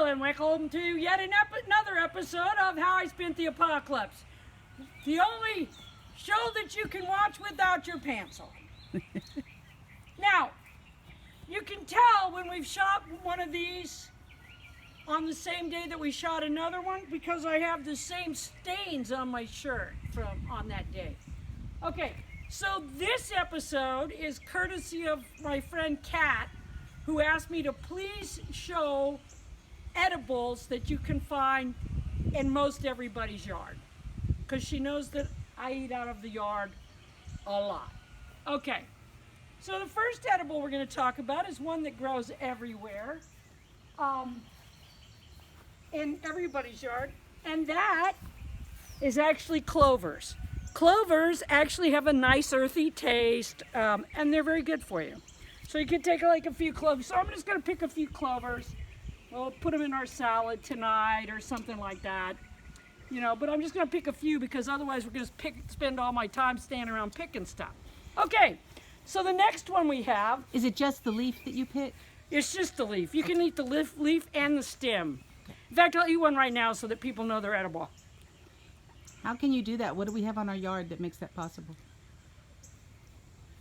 Hello and welcome to yet another episode of How I Spent the Apocalypse. The only show that you can watch without your pants on. Now, you can tell when we've shot one of these on the same day that we shot another one because I have the same stains on my shirt from on that day. Okay, so this episode is courtesy of my friend Kat, who asked me to please show edibles that you can find in most everybody's yard, because she knows that I eat out of the yard a lot. Okay, so the first edible we're going to talk about is one that grows everywhere, in everybody's yard, and that is actually clovers. Clovers actually have a nice earthy taste, and they're very good for you. So you can take like a few clovers. So I'm just going to pick a few clovers. We'll put them in our salad tonight or something like that. You know, but I'm just going to pick a few because otherwise we're going to spend all my time standing around picking stuff. Okay, so the next one we have... Is it just the leaf that you pick? It's just the leaf. You can eat the leaf and the stem. In fact, I'll eat one right now so that people know they're edible. How can you do that? What do we have on our yard that makes that possible?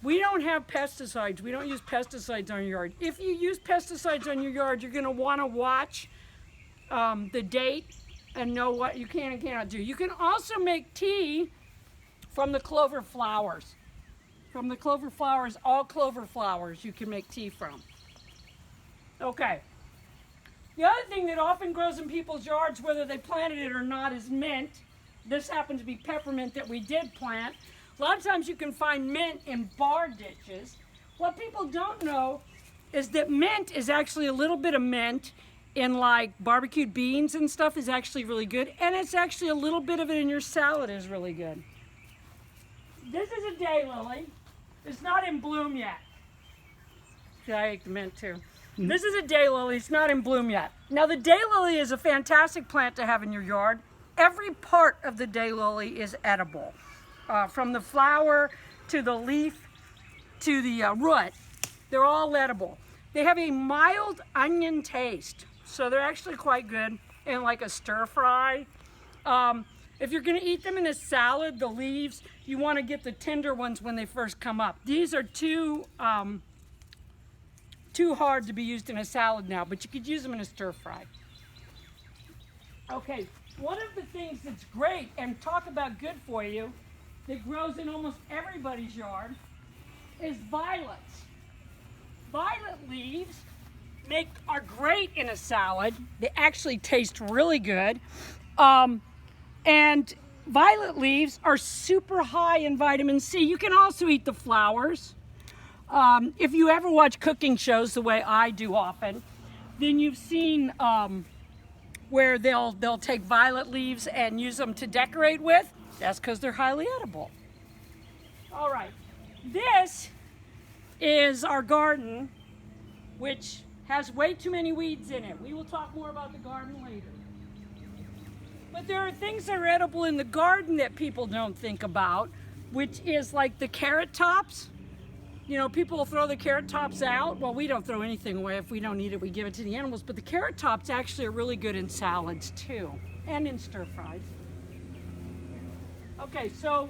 We don't have pesticides. We don't use pesticides on your yard. If you use pesticides on your yard, you're going to want to watch the date and know what you can and cannot do. You can also make tea from the clover flowers. From the clover flowers, all clover flowers you can make tea from. Okay. The other thing that often grows in people's yards, whether they planted it or not, is mint. This happens to be peppermint that we did plant. A lot of times you can find mint in bar ditches. What people don't know is that mint is actually a little bit of mint in like barbecued beans and stuff is actually really good. And it's actually a little bit of it in your salad is really good. This is a daylily. It's not in bloom yet. Yeah, I ate the mint too. This is a daylily. It's not in bloom yet. Now the daylily is a fantastic plant to have in your yard. Every part of the daylily is edible. From the flower to the leaf to the root, they're all edible. They have a mild onion taste, so they're actually quite good in like a stir fry. If you're going to eat them in a salad, the leaves, you want to get the tender ones when they first come up. These are too hard to be used in a salad now, but you could use them in a stir fry. Okay, one of the things that's great, and talk about good for you, that grows in almost everybody's yard is violets. Violet leaves are great in a salad. They actually taste really good. And violet leaves are super high in vitamin C. You can also eat the flowers. If you ever watch cooking shows the way I do often, then you've seen where they'll take violet leaves and use them to decorate with. That's because they're highly edible. All right, this is our garden, which has way too many weeds in it. We will talk more about the garden later. But there are things that are edible in the garden that people don't think about, which is like the carrot tops. You know, people will throw the carrot tops out. Well, we don't throw anything away. If we don't need it, we give it to the animals. But the carrot tops actually are really good in salads too, and in stir fries. Okay, so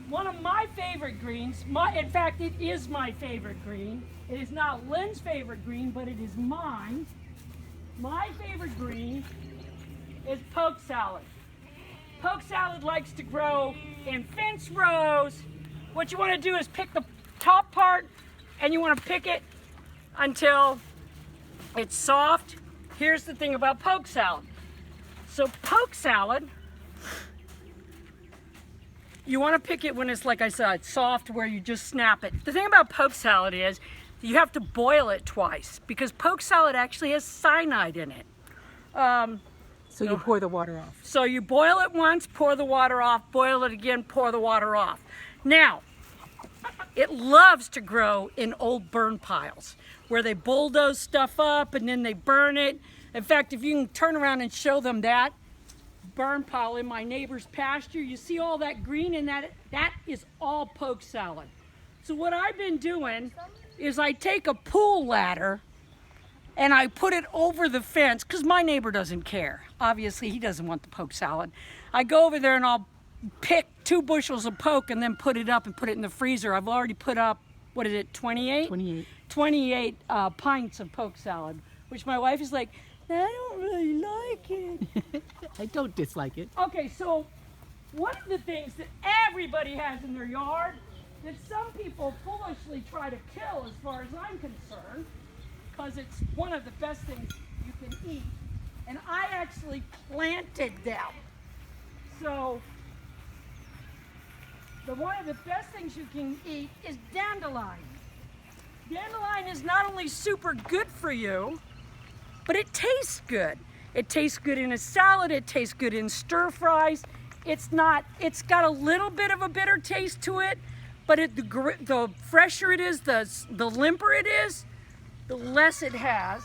one of my favorite greens, in fact, it is my favorite green. It is not Lynn's favorite green, but it is mine. My favorite green is poke salad. Poke salad likes to grow in fence rows. What you want to do is pick the top part, and you want to pick it until it's soft. Here's the thing about poke salad. So poke salad, you want to pick it when it's, like I said, it's soft, where you just snap it. The thing about poke salad is you have to boil it twice because poke salad actually has cyanide in it. So you pour the water off. So you boil it once, pour the water off, boil it again, pour the water off. Now, it loves to grow in old burn piles where they bulldoze stuff up and then they burn it. In fact, if you can turn around and show them that burn pile in my neighbor's pasture, you see all that green in that is all poke salad. So what I've been doing is I take a pool ladder and I put it over the fence because my neighbor doesn't care. Obviously, he doesn't want the poke salad. I go over there and I'll pick 2 bushels of poke and then put it up and put it in the freezer. I've already put up, what is it, 28? 28. 28 pints of poke salad, which my wife is like, I don't really like it. I don't dislike it. Okay, so one of the things that everybody has in their yard that some people foolishly try to kill, as far as I'm concerned, because it's one of the best things you can eat, and I actually planted them. So one of the best things you can eat is dandelion. Dandelion is not only super good for you, but it tastes good. It tastes good in a salad, it tastes good in stir fries. It's got a little bit of a bitter taste to it, but the fresher it is, the limper it is, the less it has.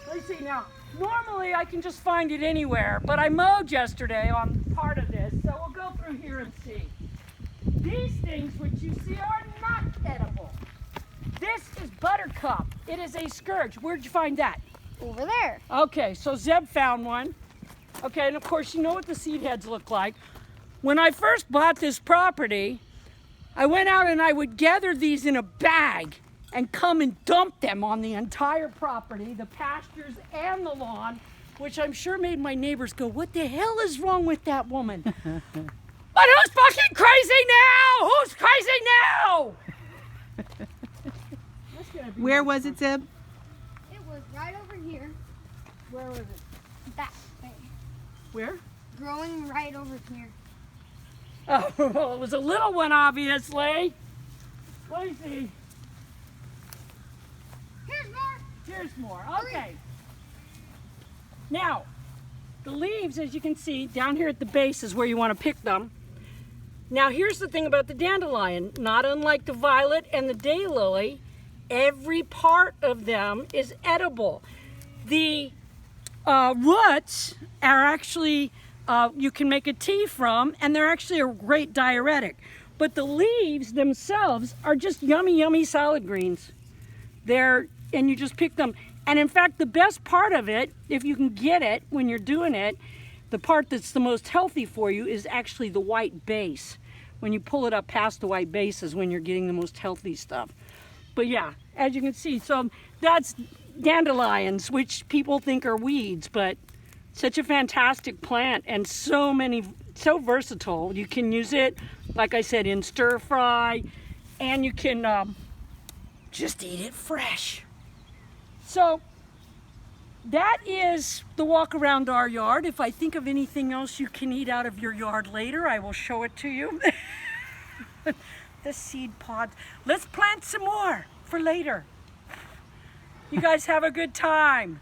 Let's see now, normally I can just find it anywhere, but I mowed yesterday on part of this, so we'll go through here and see. These things which you see are not edible. This is buttercup. It is a scourge. Where'd you find that? Over there. Okay, so Zeb found one. Okay, and of course you know what the seed heads look like. When I first bought this property, I went out and I would gather these in a bag and come and dump them on the entire property, the pastures and the lawn, which I'm sure made my neighbors go, what the hell is wrong with that woman? But who's fucking crazy now? Who's crazy now? Where was it, Zeb? It was right over here. Where was it? That way. Where? Growing right over here. Oh, well, it was a little one, obviously. Let me see. Here's more. Here's more. Okay. Now, the leaves, as you can see, down here at the base is where you want to pick them. Now, here's the thing about the dandelion. Not unlike the violet and the daylily, every part of them is edible. The roots are actually, you can make a tea from, and they're actually a great diuretic. But the leaves themselves are just yummy, yummy salad greens. And you just pick them. And in fact, the best part of it, if you can get it when you're doing it, the part that's the most healthy for you is actually the white base. When you pull it up past the white base is when you're getting the most healthy stuff. But yeah, as you can see, so that's dandelions, which people think are weeds, but such a fantastic plant and so versatile. You can use it, like I said, in stir fry, and you can just eat it fresh. So that is the walk around our yard. If I think of anything else you can eat out of your yard later, I will show it to you. The seed pods. Let's plant some more for later. You guys have a good time.